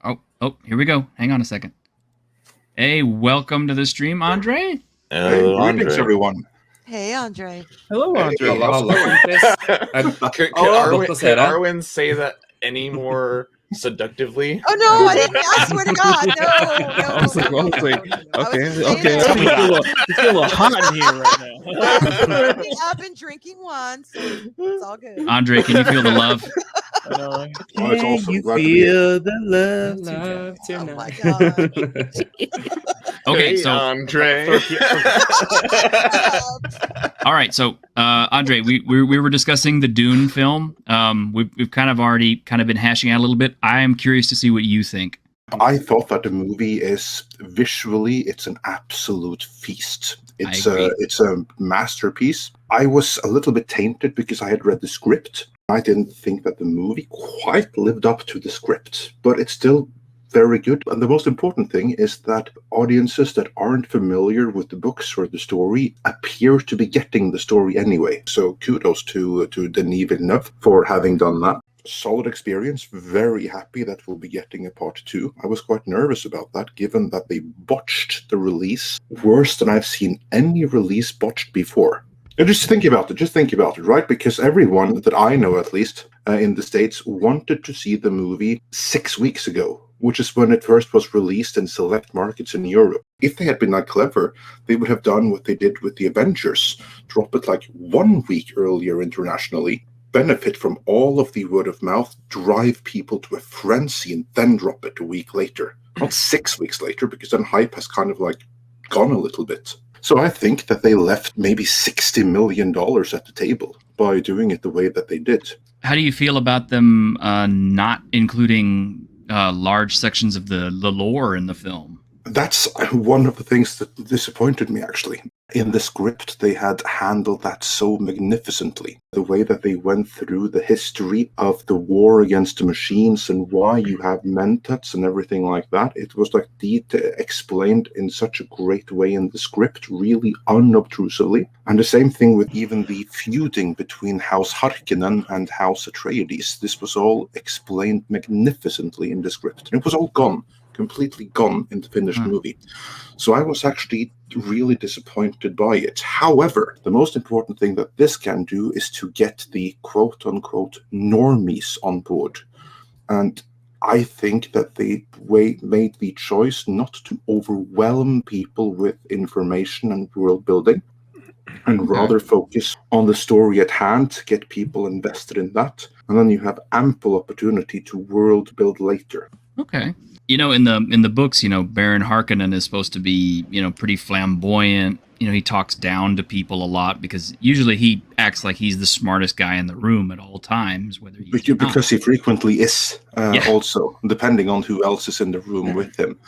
Oh, here we go. Hang on a second. Hey, welcome to the stream, Andre. Hey, greetings, everyone. Hey, Andre. Hello, Andre. Hello. Can Arwen say that any more seductively? Oh no, I didn't. I swear to God, no. I was like, okay. You feel a little hot in here right now. I've been drinking one, so it's all good. Andre, can you feel the love? Can you feel the love tonight? Oh my God. Okay, hey, so Andre. all right, so Andre, we were discussing the Dune film. We've kind of been hashing out a little bit. I am curious to see what you think. I thought that the movie is visually, it's an absolute feast. It's a masterpiece. I was a little bit tainted because I had read the script. I didn't think that the movie quite lived up to the script, but it's still very good. And the most important thing is that audiences that aren't familiar with the books or the story appear to be getting the story anyway. So kudos to Denis Villeneuve for having done that. Solid experience. Very happy that we'll be getting a part 2. I was quite nervous about that, given that they botched the release worse than I've seen any release botched before. And just think about it, right? Because everyone that I know, at least in the States, wanted to see the movie 6 weeks ago, which is when it first was released in select markets in Europe. If they had been that clever, they would have done what they did with the Avengers, drop it like 1 week earlier internationally, benefit from all of the word of mouth, drive people to a frenzy, and then drop it a week later. Not 6 weeks later, because then hype has kind of like gone a little bit. So I think that they left maybe $60 million at the table by doing it the way that they did. How do you feel about them not including large sections of the lore in the film? That's one of the things that disappointed me, actually. In the script, they had handled that so magnificently. The way that they went through the history of the war against the machines and why you have mentats and everything like that. It was like explained in such a great way in the script, really unobtrusively. And the same thing with even the feuding between House Harkonnen and House Atreides. This was all explained magnificently in the script. And it was all gone. Completely gone in the finished movie. So I was actually really disappointed by it. However, the most important thing that this can do is to get the quote-unquote normies on board. And I think that they made the choice not to overwhelm people with information and world building, and rather focus on the story at hand, get people invested in that, and then you have ample opportunity to world build later. Okay. You know, in the books, Baron Harkonnen is supposed to be, pretty flamboyant. He talks down to people a lot because usually he acts like he's the smartest guy in the room at all times. Because he frequently is, also, depending on who else is in the room with him.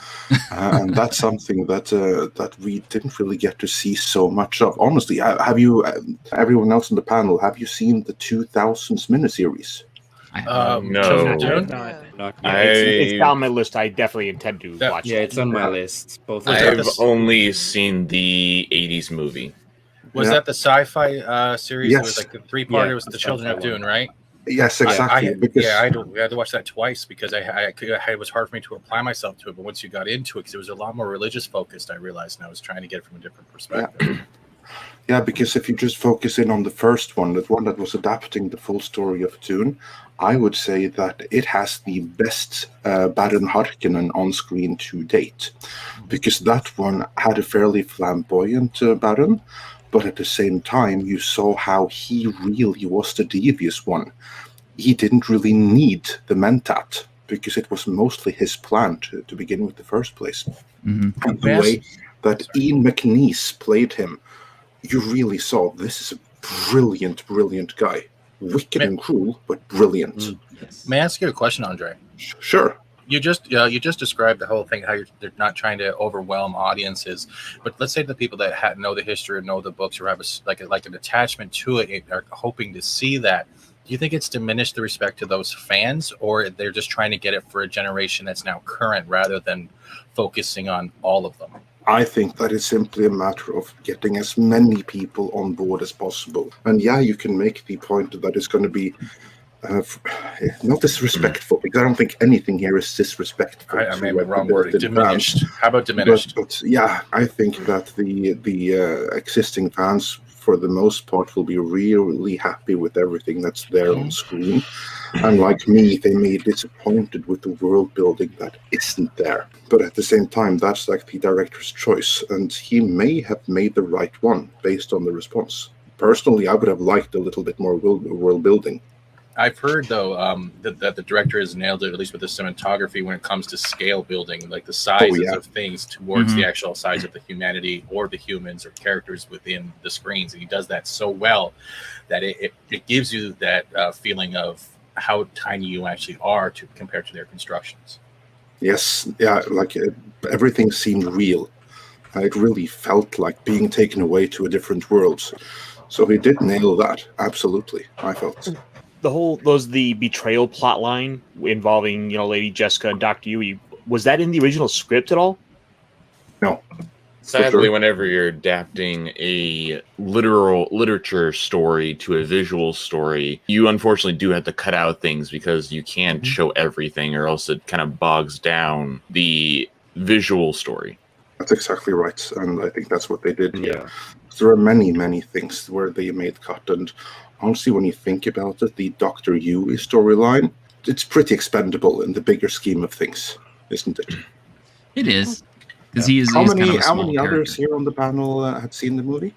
And that's something that we didn't really get to see so much of. Honestly, have you, everyone else on the panel, have you seen the 2000s miniseries? No. It's down my list. I definitely intend to watch it. Yeah, it's on my list. Both. I've only seen the 80s movie. Was that the sci-fi series? Yes. It was like the 3-parter. It was the Children of Dune, right? Yes, exactly. I had to watch that twice because it was hard for me to apply myself to it. But once you got into it, because it was a lot more religious focused, I realized, and I was trying to get it from a different perspective. Yeah, because if you just focus in on the first one, the one that was adapting the full story of Dune, I would say that it has the best Baron Harkonnen on screen to date, because that one had a fairly flamboyant Baron, but at the same time, you saw how he really was the devious one. He didn't really need the Mentat, because it was mostly his plan to begin with the first place. Mm-hmm. And the way that Ian McNeice played him, you really saw this is a brilliant, brilliant guy. Wicked and cruel, but brilliant. May I ask you a question, Andre? Sure. You just described the whole thing, how they're not trying to overwhelm audiences. But let's say the people that know the history or know the books or have an attachment to it are hoping to see that. Do you think it's diminished the respect to those fans, or they're just trying to get it for a generation that's now current rather than focusing on all of them? I think that it's simply a matter of getting as many people on board as possible. And yeah, you can make the point that it's going to be not disrespectful, because I don't think anything here is disrespectful. I made the wrong word. Diminished. How about diminished? But yeah, I think that the existing fans, for the most part, will be really happy with everything that's there on screen. And like me, they may be disappointed with the world building that isn't there. But at the same time, that's like the director's choice, and he may have made the right one based on the response. Personally, I would have liked a little bit more world building. I've heard though that the director has nailed it, at least with the cinematography, when it comes to scale building, like the sizes of things towards the actual size of the humanity or the humans or characters within the screens, and he does that so well that it gives you that feeling of how tiny you actually are compared to their constructions. Yes, yeah, like everything seemed real. It really felt like being taken away to a different world. So he did nail that, absolutely, I felt. The betrayal plot line involving, Lady Jessica and Dr. Yui, was that in the original script at all? No. Sadly, whenever you're adapting a literature story to a visual story, you unfortunately do have to cut out things because you can't show everything, or else it kind of bogs down the visual story. That's exactly right, and I think that's what they did. Yeah. There are many, many things where they made cut, and honestly, when you think about it, the Dr. Yui storyline, it's pretty expendable in the bigger scheme of things, isn't it? It is. Because he is how kind of a many small others character. here on the panel had seen the movie?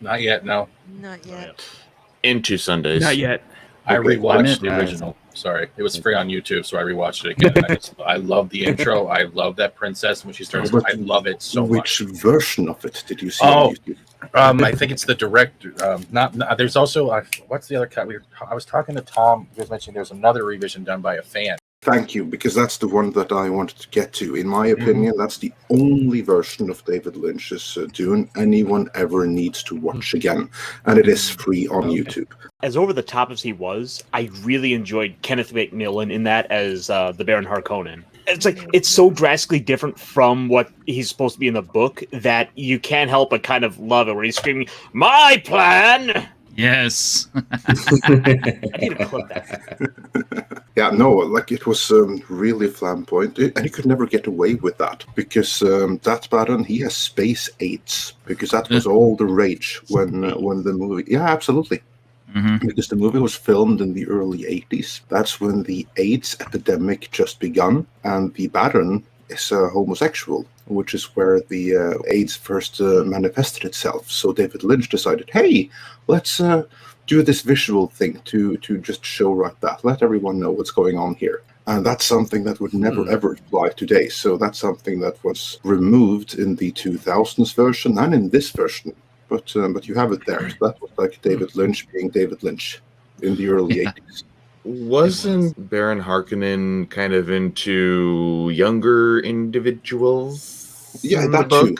Not yet, no. Not yet. In 2 Sundays. Not yet. I rewatched the original. Sorry, it was free on YouTube, so I rewatched it again. I love the intro. I love that princess when she starts. I love it so much. Which version of it did you see on YouTube? I think it's the director. There's also what's the other cut? I was talking to Tom. He was mentioning there's another revision done by a fan. Thank you, because that's the one that I wanted to get to. In my opinion, that's the only version of David Lynch's Dune anyone ever needs to watch again, and it is free on YouTube. As over the top as he was, I really enjoyed Kenneth McMillan in that as the Baron Harkonnen. It's so drastically different from what he's supposed to be in the book that you can't help but kind of love it, where he's screaming, "My plan!" Yes. I need to clip that. Yeah, no, like it was really flamboyant, and he could never get away with that because that Baron, he has space AIDS, because that was all the rage when the movie. Yeah, absolutely. Because the movie was filmed in the early 80s. That's when the AIDS epidemic just begun, and the Baron is homosexual, which is where the AIDS first manifested itself. So David Lynch decided, hey, let's do this visual thing to just show right that. Let everyone know what's going on here. And that's something that would never ever apply today. So that's something that was removed in the 2000s version and in this version. But you have it there. So that was like David Lynch being David Lynch in the early 80s. Wasn't Baron Harkonnen kind of into younger individuals? Yeah, that too.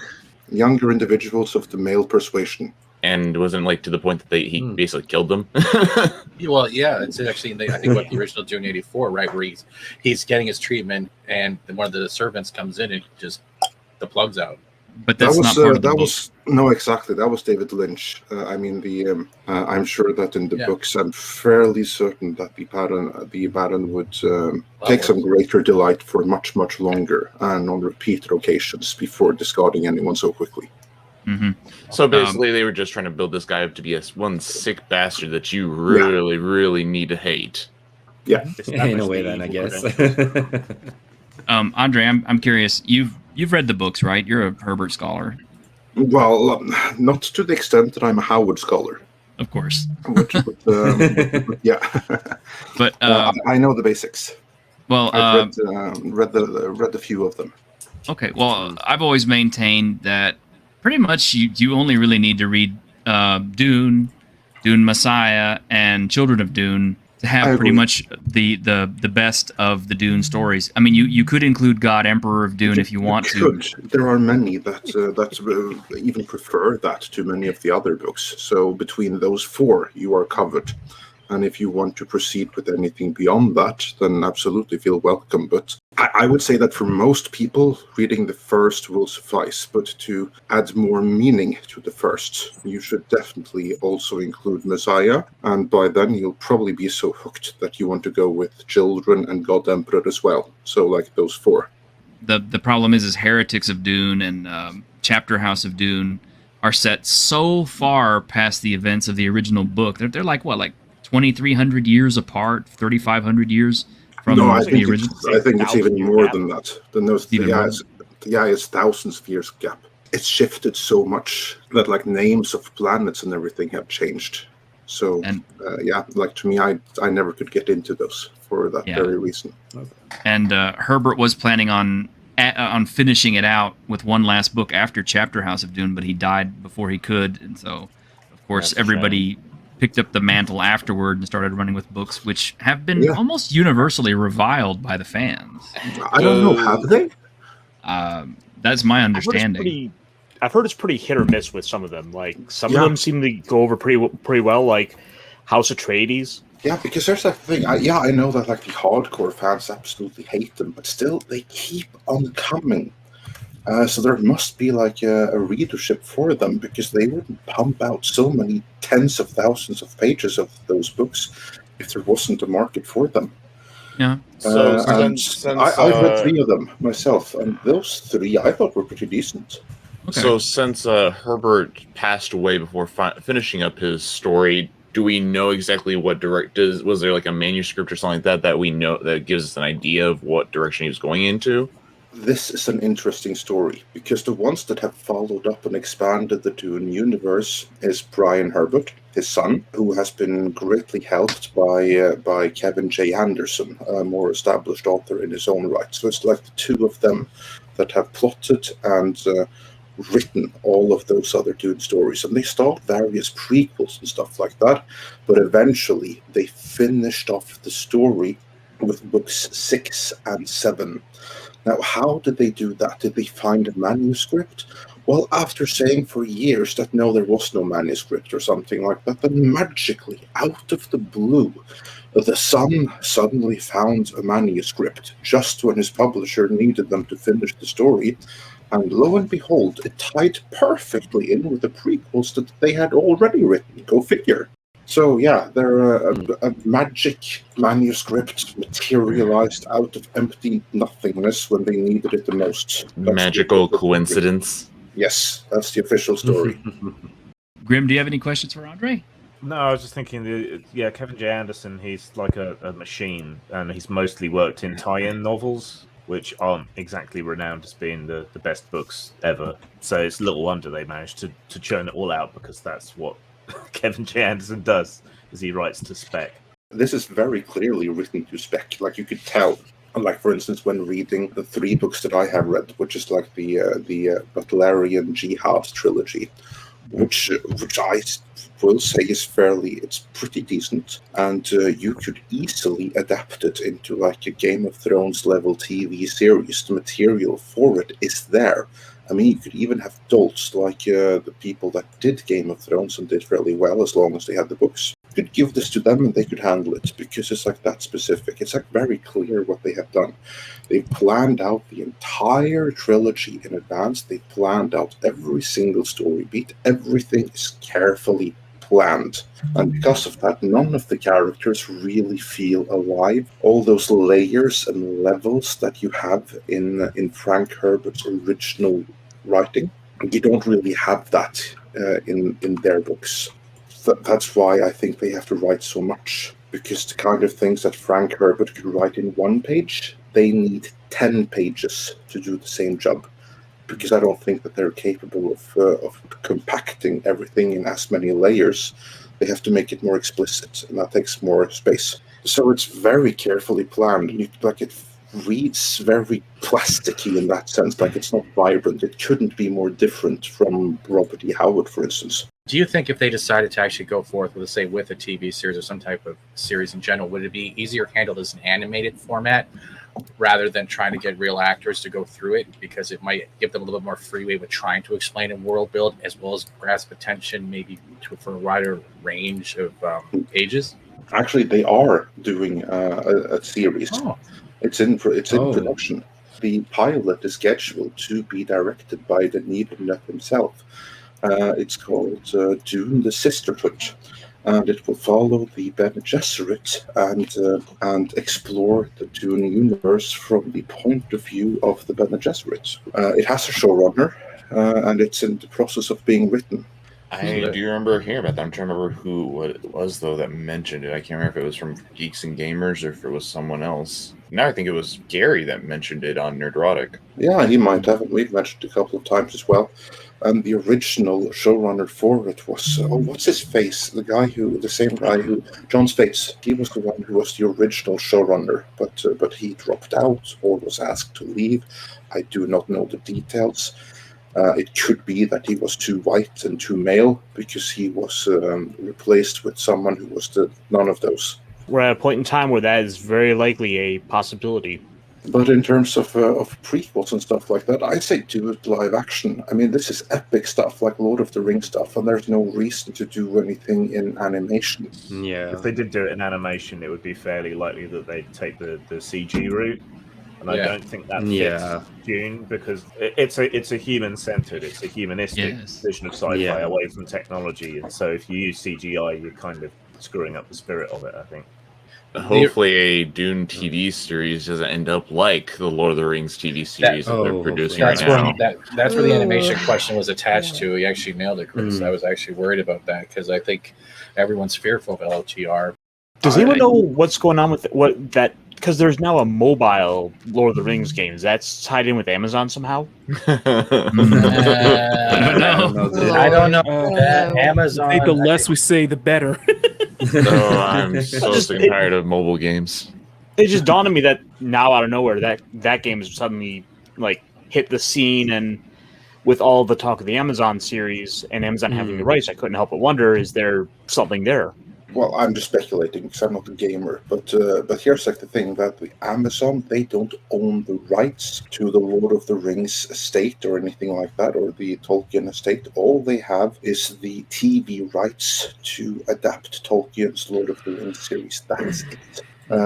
Younger individuals of the male persuasion. And wasn't like to the point that he basically killed them? Well, yeah, it's actually I think what the original Dune 84, right, where he's getting his treatment, and one of the servants comes in and just the plug's out. But that's not part of the book. No, exactly. That was David Lynch. I mean, I'm sure that in the books, I'm fairly certain that the Baron would take some greater delight for much, much longer and on repeated occasions before discarding anyone so quickly. So basically, they were just trying to build this guy up to be one sick bastard that you really, really need to hate. Yeah, in a way, then I guess. Andre, I'm curious. You've read the books, right? You're a Herbert scholar. Well, not to the extent that I'm a Howard scholar. Of course. Yeah. But I know the basics. Well, I've read a few of them. Okay. Well, I've always maintained that pretty much you only really need to read Dune, Dune Messiah, and Children of Dune to have pretty much the best of the Dune stories. I mean, you could include God Emperor of Dune if you want to. There are many that even prefer that to many of the other books. So between those four, you are covered. And if you want to proceed with anything beyond that, then absolutely feel welcome. But I would say that for most people, reading the first will suffice. But to add more meaning to the first, you should definitely also include Messiah. And by then, you'll probably be so hooked that you want to go with Children and God Emperor as well. So like those 4. The problem is Heretics of Dune and Chapter House of Dune are set so far past the events of the original book. They're like, what, like 2,300 years apart, 3,500 years from No, I the think original? it's even more than that. Even more? It's thousands of years gap. It's shifted so much that like names of planets and everything have changed. So like to me, I never could get into those for that very reason. And Herbert was planning on finishing it out with one last book after Chapter House of Dune, but he died before he could, and so of course everybody picked up the mantle afterward and started running with books, which have been almost universally reviled by the fans. I don't know, have they? That's my understanding. I've heard it's pretty hit or miss with some of them. Like some of them seem to go over pretty well, like House Atreides. Yeah, because there's that thing. I know that like the hardcore fans absolutely hate them, but still they keep on coming. So there must be like a readership for them, because they wouldn't pump out so many tens of thousands of pages of those books if there wasn't a market for them. Yeah. So I've read 3 of them myself, and those 3 I thought were pretty decent. Okay. So since Herbert passed away before finishing up his story, do we know exactly what was there like a manuscript or something like that we know that gives us an idea of what direction he was going into? This is an interesting story, because the ones that have followed up and expanded the Dune universe is Brian Herbert, his son, who has been greatly helped by Kevin J. Anderson, a more established author in his own right. So it's like the 2 of them that have plotted and written all of those other Dune stories, and they start various prequels and stuff like that, but eventually they finished off the story with books 6 and 7. Now, how did they do that? Did they find a manuscript? Well, after saying for years that no, there was no manuscript or something like that, then magically, out of the blue, the son suddenly found a manuscript just when his publisher needed them to finish the story. And lo and behold, it tied perfectly in with the prequels that they had already written. Go figure. So yeah, they're a magic manuscript materialized out of empty nothingness when they needed it the most. Magical coincidence. Yes, that's the official story. Grim, do you have any questions for Andre? No, I was just thinking, Kevin J. Anderson, he's like a machine, and he's mostly worked in tie-in novels, which aren't exactly renowned as being the best books ever. So it's little wonder they managed to churn it all out, because that's what Kevin J. Anderson does, is he writes to spec. This is very clearly written to spec. Like, you could tell. Like, for instance, when reading the 3 books that I have read, which is like the Butlerian Jihad trilogy, which I will say is it's pretty decent, and you could easily adapt it into like a Game of Thrones level TV series. The material for it is there. I mean, you could even have dolts like the people that did Game of Thrones and did fairly well, as long as they had the books. You could give this to them and they could handle it, because it's like that specific. It's like very clear what they have done. They've planned out the entire trilogy in advance. They've planned out every single story beat. Everything is carefully planned. And because of that, none of the characters really feel alive. All those layers and levels that you have in Frank Herbert's original writing, you don't really have that in their books. That's why I think they have to write so much, because the kind of things that Frank Herbert could write in 1 page, they need 10 pages to do the same job, because I don't think that they're capable of compacting everything in as many layers. They have to make it more explicit, and that takes more space. So it's very carefully planned. It reads very plasticky in that sense. Like, it's not vibrant. It couldn't be more different from Robert E. Howard, for instance. Do you think if they decided to actually go forth with, say, with a TV series or some type of series in general, would it be easier handled as an animated format rather than trying to get real actors to go through it, because it might give them a little bit more freeway with trying to explain and world build, as well as grasp attention maybe for a wider range of ages? Actually, they are doing a series. Oh. It's in production. The pilot is scheduled to be directed by the Nibelnet himself. It's called Dune: The Sisterhood, and it will follow the Bene Gesserit and explore the Dune universe from the point of view of the Bene Gesserit. It has a showrunner, and it's in the process of being written. I do remember hearing about that. I'm trying to remember what it was, though, that mentioned it. I can't remember if it was from Geeks and Gamers or if it was someone else. Now I think it was Gary that mentioned it on Nerdrotic. Yeah, he might have. We've mentioned it a couple of times as well. And the original showrunner for it was, what's his face? The same guy who, John Spates. He was the one who was the original showrunner, but he dropped out or was asked to leave. I do not know the details. It could be that he was too white and too male, because he was replaced with someone who was none of those. We're at a point in time where that is very likely a possibility. But in terms of prequels and stuff like that, I'd say do it live action. I mean, this is epic stuff, like Lord of the Rings stuff, and there's no reason to do anything in animation. Yeah. If they did do it in animation, it would be fairly likely that they'd take the CG route. And I don't think that fits Dune, because it's a human-centered, it's a humanistic vision of sci-fi away from technology. And so if you use CGI, you're kind of screwing up the spirit of it, I think. Hopefully a Dune TV series doesn't end up like the Lord of the Rings TV series that they're producing right now. That's where the animation question was attached to. He actually nailed it, Chris. I was actually worried about that, because I think everyone's fearful of LOTR. Does anyone know what's going on with because there's now a mobile Lord of the Rings game. That's tied in with Amazon somehow? I don't know. Amazon. I think the less we say, the better. Oh, I'm so sick and tired of mobile games. It just dawned on me that now out of nowhere that game has suddenly like hit the scene, and with all the talk of the Amazon series and Amazon having the rights, I couldn't help but wonder, is there something there? Well, I'm just speculating because I'm not a gamer, but here's like the thing that the Amazon, they don't own the rights to the Lord of the Rings estate or anything like that, or the Tolkien estate. All they have is the TV rights to adapt Tolkien's Lord of the Rings series. That's it.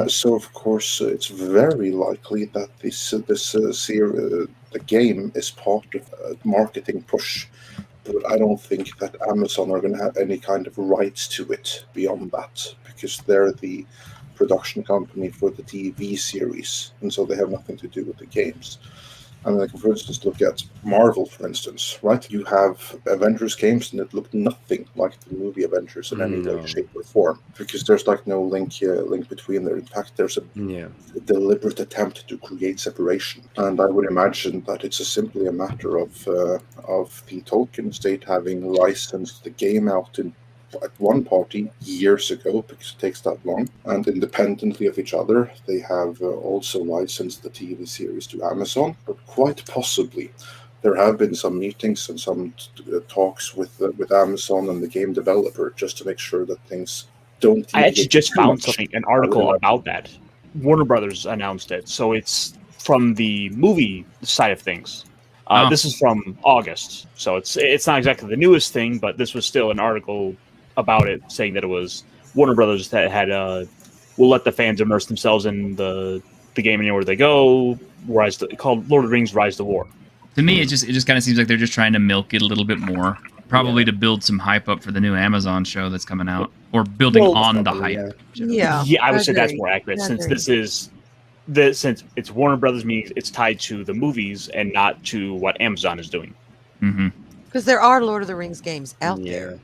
So of course, it's very likely that the game is part of a marketing push. But I don't think that Amazon are going to have any kind of rights to it beyond that, because they're the production company for the TV series, and so they have nothing to do with the games. And like, for instance, look at Marvel, for instance, right? You have Avengers games, and it looked nothing like the movie Avengers in any way, shape, or form, because there's like no link between there. In fact, there's a deliberate attempt to create separation. And I would imagine that it's simply a matter of the Tolkien estate having licensed the game out at one party years ago, because it takes that long, and independently of each other, they have also licensed the TV series to Amazon. But quite possibly, there have been some meetings and some talks with Amazon and the game developer just to make sure that things don't. I actually just found an article about that. Warner Brothers announced it, so it's from the movie side of things. This is from August, so it's not exactly the newest thing, but this was still an article about it, saying that it was Warner Brothers that had will let the fans immerse themselves in the game anywhere they go. Called Lord of the Rings: Rise to War. To me, it just kind of seems like they're just trying to milk it a little bit more, probably to build some hype up for the new Amazon show that's coming out, or building on the hype. Yeah, I would say that's more accurate, since since it's Warner Brothers, means it's tied to the movies and not to what Amazon is doing. Because there are Lord of the Rings games out there.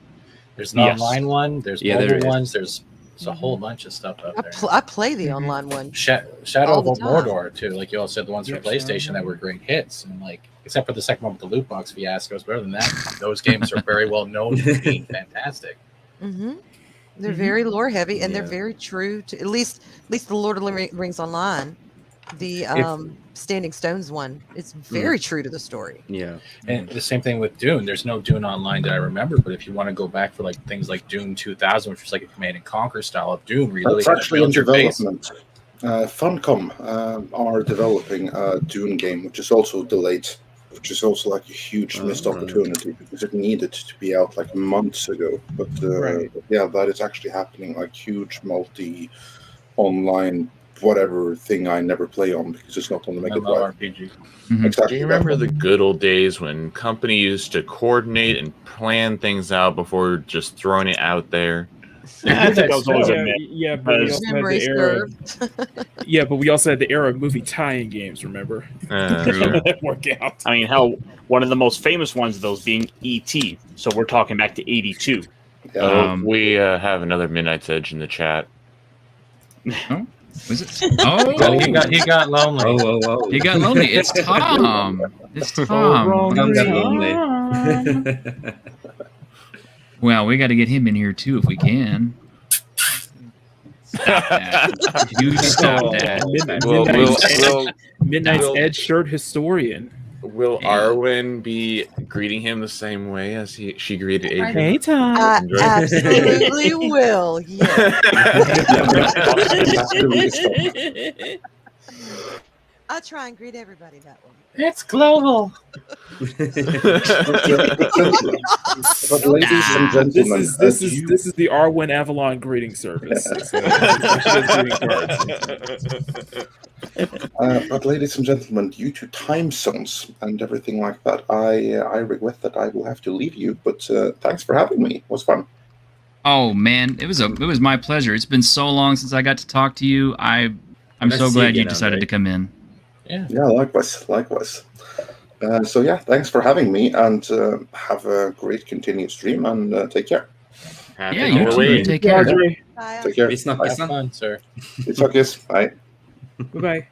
There's an online one. There's mobile ones. There's a whole bunch of stuff out there. I play the online one. Shadow of Mordor too. Like you all said, the ones for PlayStation that were great hits, and like except for the second one with the loot box fiascos. But other than that, those games are very well known for being fantastic. They're very lore heavy, and they're very true to at least the Lord of the Rings Online. The Standing Stones one, it's very true to the story. And the same thing with Dune. There's no Dune Online that I remember, but if you want to go back for like things like Dune 2000, which was like a Command and Conquer style of Dune, where you really that's actually in development. Funcom are developing a Dune game, which is also delayed which is also like a huge missed opportunity because it needed to be out like months ago. But yeah, that is actually happening. Like huge online whatever thing I never play on because it's not on the Mega Drive. RPG. Exactly. Do you remember the good old days when company used to coordinate and plan things out before just throwing it out there? I think that was always a myth. Yeah, but we also had Memory the era. served. Yeah, but we also had the era of movie tie-in games. Remember? Sure. That work out. I mean, hell, one of the most famous ones of those being E.T. So we're talking back to 82. We have another Midnight's Edge in the chat. Oh, was it? Oh, He got lonely. Oh. he got lonely. It's Tom. It's Tom. Tom got lonely. Well, we got to get him in here too if we can. Stop that! You stop that! Midnight's Edge shirt historian. Will Arwen be greeting him the same way as she greeted Adrian? Hey, Tom. I absolutely will. Yeah. I'll try and greet everybody that way. It's global. But ladies and gentlemen, This is the Arwen Avalon greeting service. But ladies and gentlemen, due to time zones and everything like that, I regret that I will have to leave you. But thanks for having me. It was fun. Oh man, it was my pleasure. It's been so long since I got to talk to you. I'm Nice so to see glad you you again, decided Andre. to come in. Yeah, likewise. So yeah, thanks for having me, and have a great continued stream, and take care. Happy Yeah, you too. Halloween. Take care. Take care. It's not. Have fun, sir. It's okay. Bye. Bye-bye.